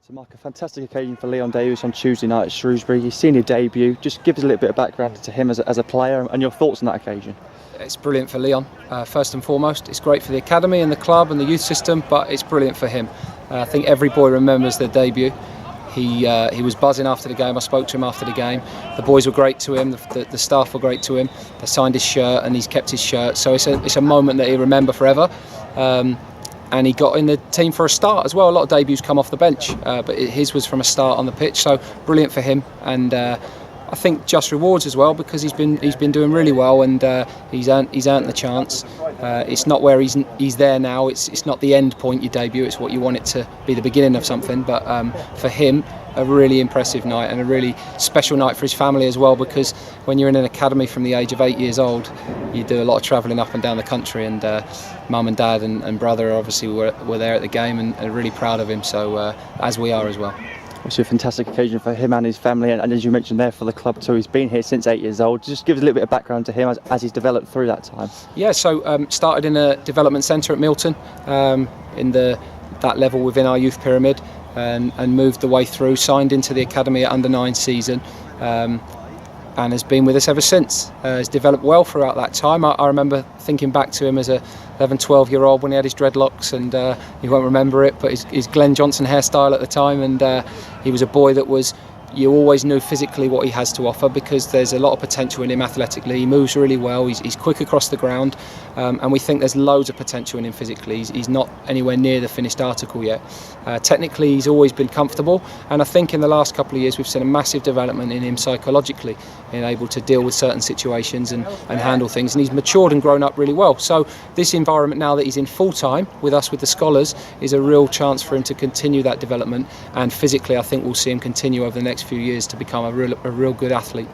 So Mark, a fantastic occasion for Leon Davies on Tuesday night at Shrewsbury, his senior debut. Just give us a little bit of background to him as a player and your thoughts on that occasion. It's brilliant for Leon, first and foremost. It's great for the academy and the club and the youth system, but it's brilliant for him. I think every boy remembers their debut. He was buzzing after the game. I spoke to him after the game. The boys were great to him, the staff were great to him. They signed his shirt and he's kept his shirt, so it's a moment that he'll remember forever. And he got in the team for a start as well. A lot of debuts come off the bench, but his was from a start on the pitch, so brilliant for him. And I think just rewards as well, because he's been doing really well, and he's earned the chance. It's not where he's there now. It's not the end point, your debut. It's what you want it to be, the beginning of something. But for him, a really impressive night and a really special night for his family as well, because when you're in an academy from the age of 8 years old, you do a lot of travelling up and down the country, and mum and dad and brother obviously were there at the game and are really proud of him, so as we are as well. It's a fantastic occasion for him and his family, and as you mentioned there, for the club too. He's been here since 8 years old. Just give us a little bit of background to him as he's developed through that time. Yeah, so started in a development centre at Milton, in that level within our youth pyramid, and moved the way through, signed into the academy at under-9 season, and has been with us ever since. Has developed well throughout that time. I remember thinking back to him as a 11, 12-year-old when he had his dreadlocks, and you won't remember it, but his Glenn Johnson hairstyle at the time, and he was a boy that you always knew physically what he has to offer, because there's a lot of potential in him athletically. He moves really well, he's quick across the ground, and we think there's loads of potential in him physically. He's not anywhere near the finished article yet. Technically, he's always been comfortable, and I think in the last couple of years we've seen a massive development in him psychologically, being able to deal with certain situations and handle things, and he's matured and grown up really well. So this environment now that he's in full-time with us, with the scholars, is a real chance for him to continue that development, and physically I think we'll see him continue over the next few years to become a real good athlete.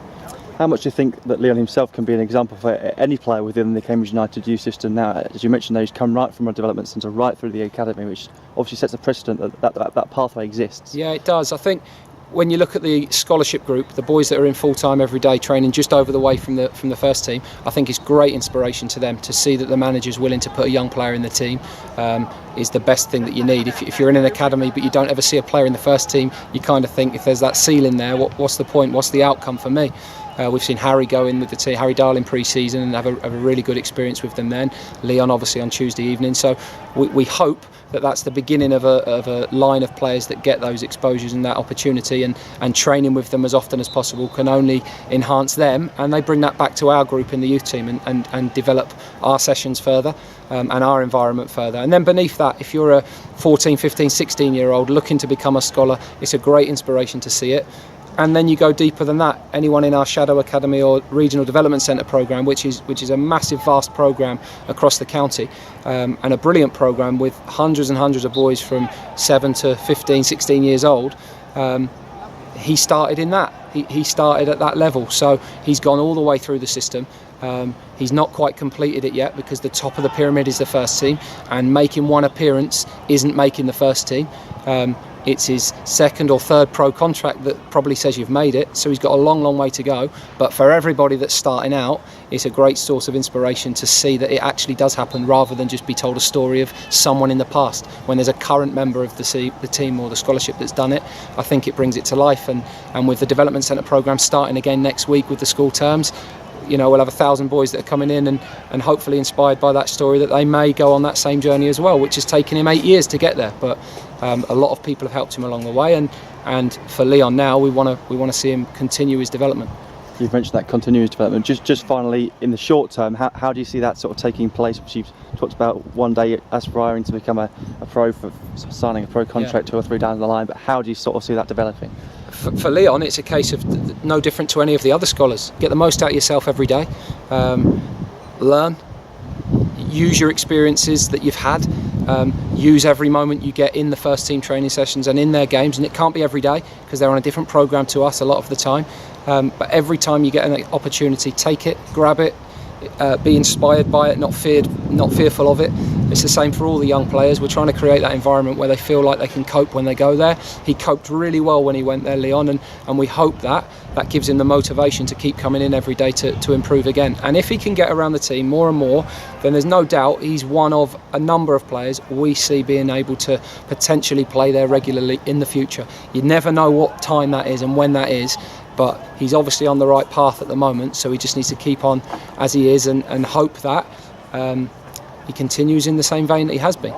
How much do you think that Leon himself can be an example for any player within the Cambridge United youth system now? As you mentioned, he's come right from a development centre right through the academy, which obviously sets a precedent that pathway exists. Yeah, it does. I think when you look at the scholarship group, the boys that are in full-time every day training just over the way from the first team, I think it's great inspiration to them to see that the manager's willing to put a young player in the team. Is the best thing that you need. If you're in an academy but you don't ever see a player in the first team, you kind of think, if there's that ceiling there, what's the point? What's the outcome for me? We've seen Harry go in with the team, Harry Darling pre-season, and have a really good experience with them then. Leon obviously on Tuesday evening. So we hope that that's the beginning of a line of players that get those exposures and that opportunity, and training with them as often as possible can only enhance them, and they bring that back to our group in the youth team and develop our sessions further, and our environment further. And then beneath that, if you're a 14, 15, 16-year-old looking to become a scholar, it's a great inspiration to see it. And then you go deeper than that. Anyone in our Shadow Academy or Regional Development Centre programme, which is a massive, vast programme across the county, and a brilliant programme with hundreds and hundreds of boys from 7 to 15, 16 years old. He started in that. He started at that level, so he's gone all the way through the system. He's not quite completed it yet, because the top of the pyramid is the first team, and making one appearance isn't making the first team. It's his second or third pro contract that probably says you've made it, so he's got a long way to go. But for everybody that's starting out, it's a great source of inspiration to see that it actually does happen, rather than just be told a story of someone in the past. When there's a current member of the team or the scholarship that's done it, I think it brings it to life. And with the Development Centre programme starting again next week with the school terms, we'll have 1,000 boys that are coming in and hopefully inspired by that story, that they may go on that same journey as well, which has taken him 8 years to get there. But a lot of people have helped him along the way, and for Leon now, we want to see him continue his development. You've mentioned that continuous development. Just finally, in the short term, how do you see that sort of taking place? You've talked about one day aspiring to become a pro, for signing a pro contract 2 or 3 down the line, but how do you sort of see that developing? For Leon, it's a case of no different to any of the other scholars. Get the most out of yourself every day. Learn. Use your experiences that you've had. Use every moment you get in the first team training sessions and in their games, and it can't be every day because they're on a different programme to us a lot of the time. But every time you get an opportunity, take it, grab it, be inspired by it, not fearful of it. It's the same for all the young players. We're trying to create that environment where they feel like they can cope when they go there. He coped really well when he went there, Leon, and we hope that gives him the motivation to keep coming in every day to improve again. And if he can get around the team more and more, then there's no doubt he's one of a number of players we see being able to potentially play there regularly in the future. You never know what time that is and when that is, but he's obviously on the right path at the moment, so he just needs to keep on as he is and hope that he continues in the same vein that he has been.